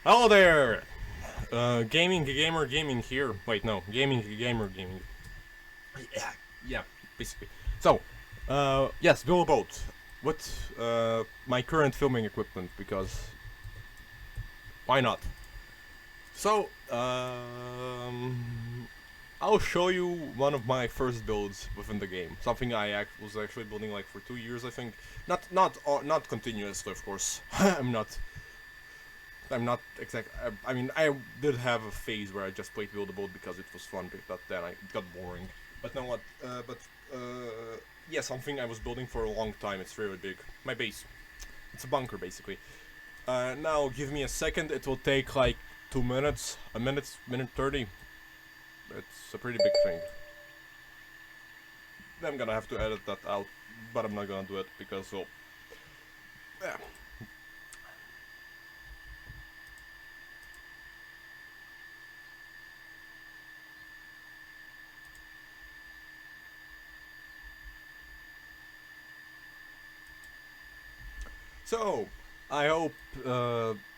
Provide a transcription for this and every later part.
Hello there! Gaming Gamer Gaming here. Wait, no. Gaming Gamer Gaming. Yeah, basically. So, yes, build a boat. With my current filming equipment, because why not? So, I'll show you one of my first builds within the game. Something I was actually building like for 2 years, I think. Not continuously, of course. I'm not exact. I mean, I did have a phase where I just played Build a Boat because it was fun, but then it got boring. But now what? Yeah, something I was building for a long time. It's very big. My base. It's a bunker, basically. Now, give me a second. It will take like 2 minutes. Minute 30. It's a pretty big thing. I'm gonna have to edit that out, but I'm not gonna do it because, well, yeah. So, I hope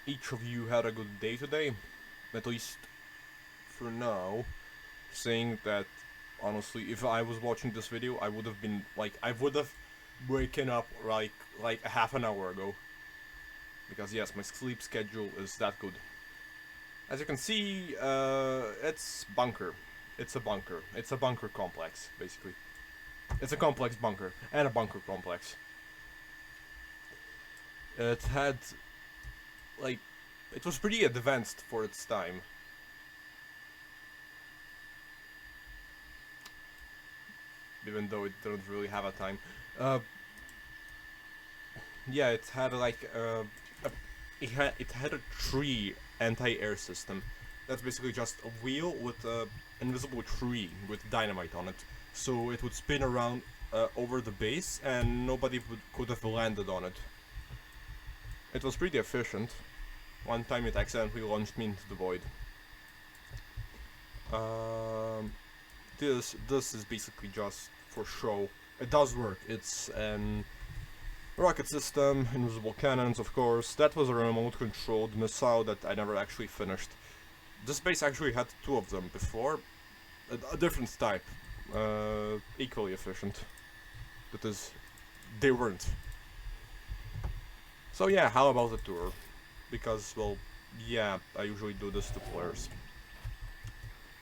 each of you had a good day today, at least for now. Saying that, honestly, if I was watching this video, I would have been, like, I would have waken up like a half an hour ago. Because yes, my sleep schedule is that good. As you can see, it's bunker. It's a bunker. It's a bunker complex, basically. It's a complex bunker, and a bunker complex. It had, like, it was pretty advanced for its time. Even though it didn't really have a time. Yeah, it had like it had a tree anti-air system. That's basically just a wheel with a invisible tree with dynamite on it. So it would spin around over the base, and nobody could have landed on it. It was pretty efficient. One time it accidentally launched me into the void. This is basically just for show. It does work. It's an rocket system, invisible cannons, of course. That was a remote-controlled missile that I never actually finished. This base actually had two of them before. A different type. Equally efficient. That is, they weren't. So yeah, how about the tour? Because, well, yeah, I usually do this to players.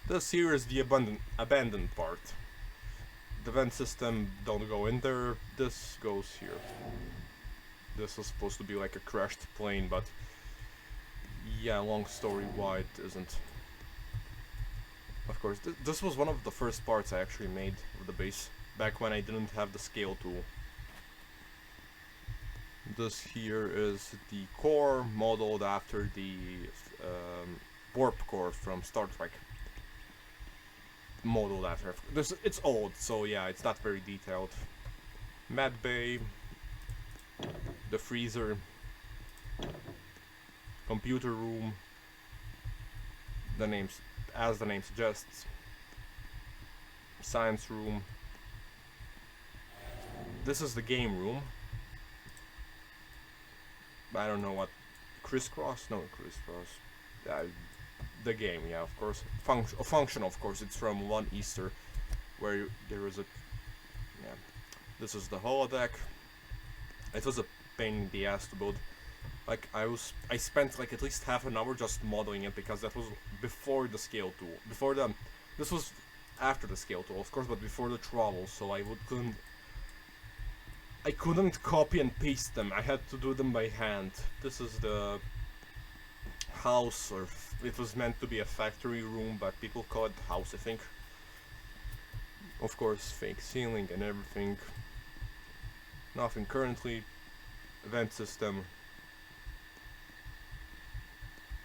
This here is the abandoned part. The vent system don't go in there, this goes here. This was supposed to be like a crashed plane, but yeah, long story why it isn't. Of course, this was one of the first parts I actually made of the base, back when I didn't have the scale tool. This here is the core, modeled after the warp core from Star Trek. Modeled after. It's old, so yeah, it's not very detailed. Med bay, the freezer, computer room. As the name suggests, science room. This is the game room. I don't know what, crisscross? No, crisscross. The game, yeah, of course. Function, of course. It's from One Easter, where there is a. Yeah, this is the holodeck. It was a pain in the ass to build. Like I spent like at least half an hour just modeling it because that was before the scale tool. This was after the scale tool, of course, but before the throttle. So I couldn't copy and paste them. I had to do them by hand. This is the house, or it was meant to be a factory room, but people call it house, I think. Of course, fake ceiling and everything. Nothing currently. Vent system.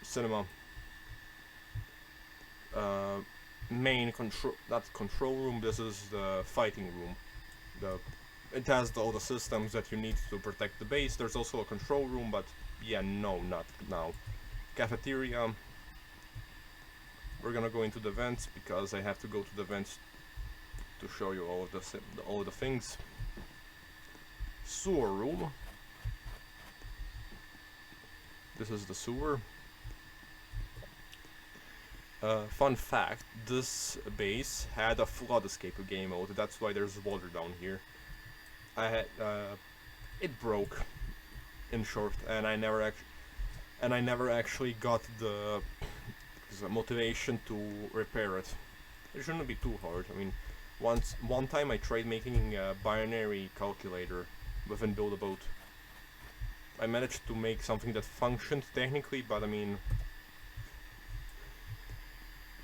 Cinema. Main control, not control room. This is the fighting room. It has all the systems that you need to protect the base. There's also a control room, but yeah, no, not now. Cafeteria. We're gonna go into the vents because I have to go to the vents to show you all of the things. Sewer room. This is the sewer. Fun fact, this base had a flood escape game mode, that's why there's water down here. I had, it broke, in short, and I never actually got the motivation to repair it. It shouldn't be too hard. I mean, one time I tried making a binary calculator within Build a Boat. I managed to make something that functioned technically, but I mean,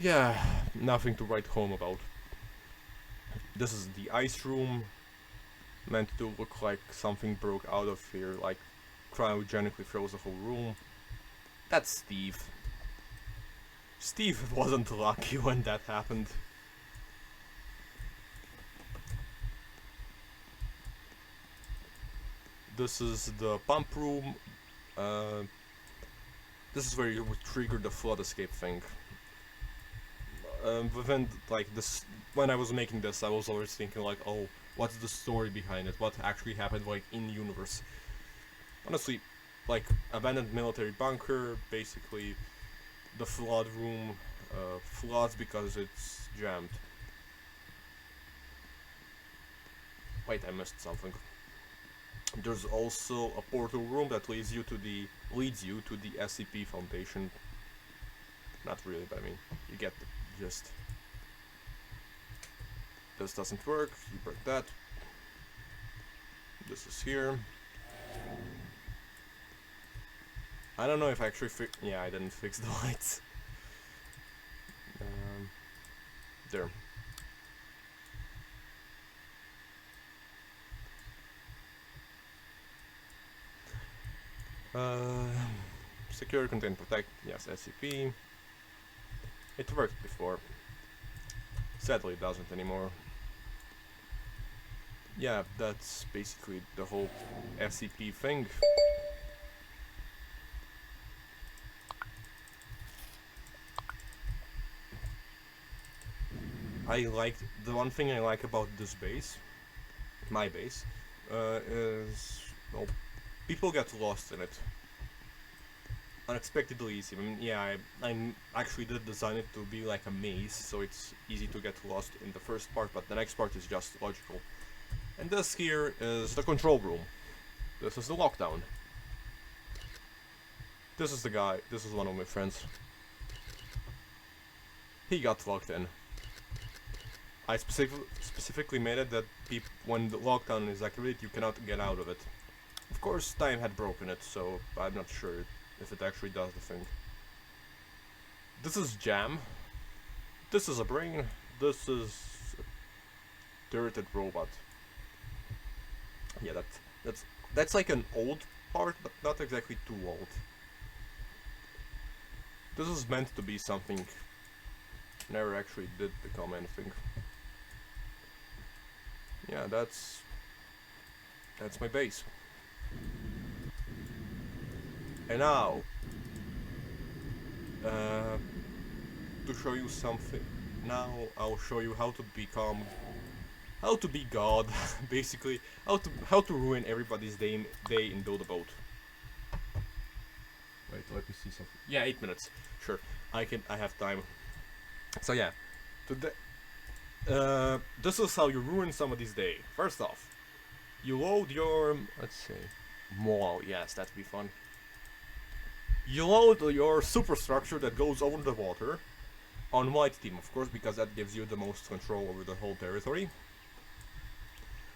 yeah, nothing to write home about. This is the ice room, meant to look like something broke out of here, like cryogenically froze the whole room. That's Steve. Steve wasn't lucky when that happened. This is the pump room. This is where you would trigger the flood escape thing. Within like this, when I was making this, I was always thinking like, oh, what's the story behind it? What actually happened like in universe? Honestly, like abandoned military bunker, basically the flood room floods because it's jammed. Wait, I missed something. There's also a portal room that leads you to the SCP Foundation. Not really, but I mean, you get the gist. This doesn't work, you break that. This is here. I don't know if I actually yeah, I didn't fix the lights. There. Secure, contain, protect. Yes, SCP. It worked before. Sadly, it doesn't anymore. Yeah, that's basically the whole SCP thing. The one thing I like about this base, my base, is, well, people get lost in it. Unexpectedly easy. I mean, yeah, I actually did design it to be like a maze, so it's easy to get lost in the first part, but the next part is just logical. And this here is the control room. This is the lockdown. This is the guy, this is one of my friends. He got locked in. I specifically made it that when the lockdown is activated, you cannot get out of it. Of course, time had broken it, so I'm not sure if it actually does the thing. This is Jam. This is a brain. This is a turreted robot. Yeah, that's like an old part, but not exactly too old. This is meant to be something. Never actually did become anything. Yeah, that's my base. And now, to show you something, now I'll show you how to be God, basically, how to ruin everybody's day in Build a Boat. Wait, let me see something. Yeah, 8 minutes. Sure, I have time. So yeah, this is how you ruin somebody's day. First off, you load your, let's see, mall. Yes, that'd be fun. You load your superstructure that goes over the water on white team, of course, because that gives you the most control over the whole territory.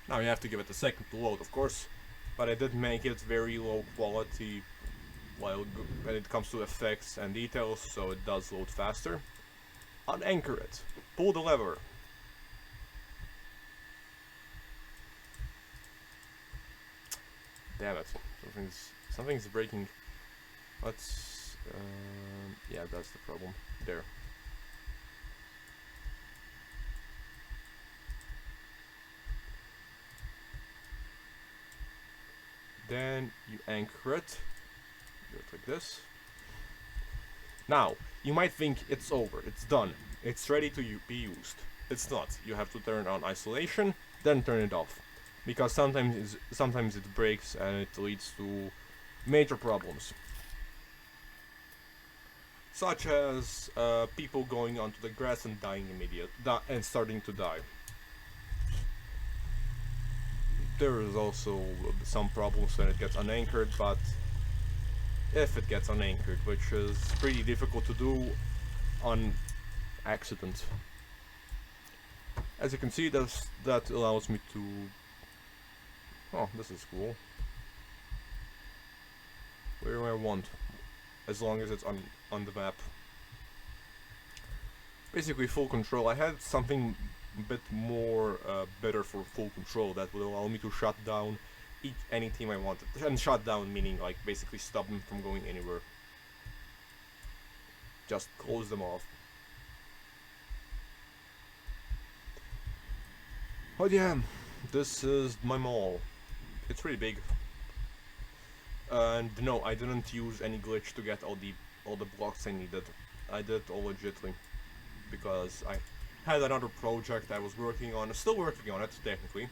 Now you have to give it a second to load, of course, but I did make it very low quality when it comes to effects and details, so it does load faster. Unanchor it. Pull the lever. Damn it. Something's breaking. Let's... yeah, that's the problem. There. Then you anchor it. Do it like this. Now, you might think it's over, it's done, it's ready to be used. It's not. You have to turn on isolation, then turn it off. Because sometimes it breaks and it leads to major problems. such as people going onto the grass and dying and starting to die. There is also some problems when it gets unanchored, but if it gets unanchored, which is pretty difficult to do on accident. As you can see, that allows me to... Oh, this is cool. Where do I want? As long as it's on the map. Basically full control. I had something a bit more better for full control that would allow me to shut down any team I wanted. And shut down meaning like basically stop them from going anywhere. Just close them off. Oh yeah, this is my mall. It's really big. And no, I didn't use any glitch to get all the blocks I needed. I did it all legitly because I had another project I was working on. Still working on it technically.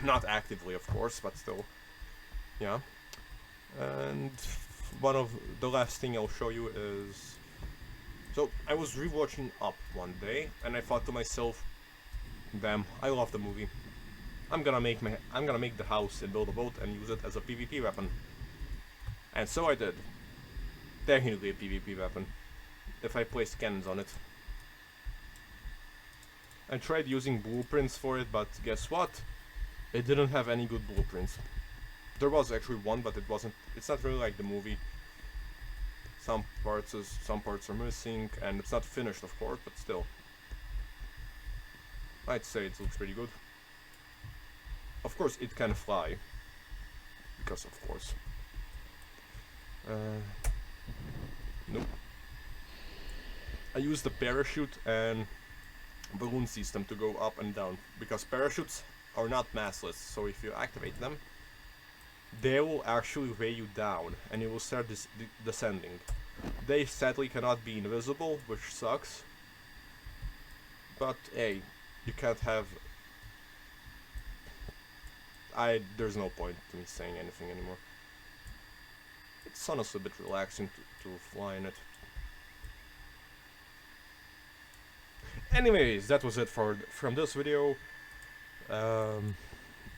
Not actively, of course, but still. Yeah. And one of the last thing I'll show you is... So I was rewatching Up one day, and I thought to myself, damn, I love the movie. I'm gonna make the house and build a boat and use it as a PvP weapon. And so I did. Technically a PvP weapon, if I placed cannons on it. I tried using blueprints for it, but guess what? It didn't have any good blueprints. There was actually one, but it's not really like the movie. Some parts are missing, and it's not finished, of course, but still. I'd say it looks pretty good. Of course, it can fly. Because of course. Nope. I used the parachute and balloon system to go up and down. Because parachutes are not massless, so if you activate them, they will actually weigh you down and you will start descending. They sadly cannot be invisible, which sucks. But hey, you can't have... There's no point to me saying anything anymore. It's honestly a bit relaxing to fly in it. Anyways, that was it from this video.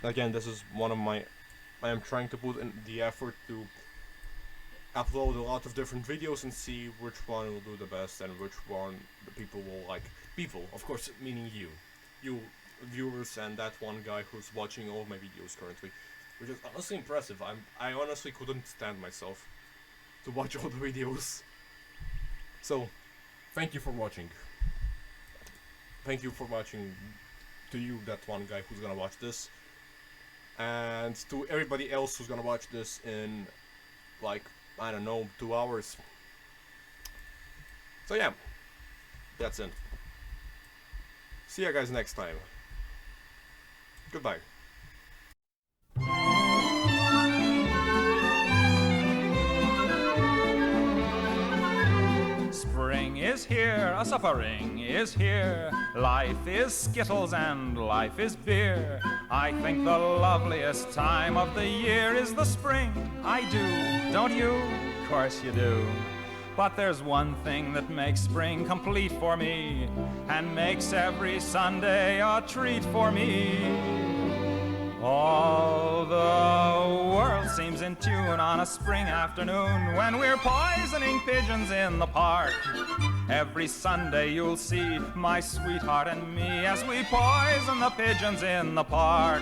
Again, this is one of my... I am trying to put in the effort to upload a lot of different videos and see which one will do the best and which one the people will like. People, of course, meaning you. You viewers and that one guy who's watching all my videos currently. Which is honestly impressive. I honestly couldn't stand myself to watch all the videos. So, thank you for watching. Thank you for watching, to you, that one guy who's gonna watch this. And to everybody else who's gonna watch this in, like, I don't know, 2 hours. So yeah, that's it. See you guys next time. Goodbye. Spring is here, a suffering is here. Life is Skittles and life is beer. I think the loveliest time of the year is the spring. I do, don't you? Of course you do. But there's one thing that makes spring complete for me, and makes every Sunday a treat for me. All the world seems in tune on a spring afternoon when we're poisoning pigeons in the park. Every Sunday you'll see my sweetheart and me as we poison the pigeons in the park.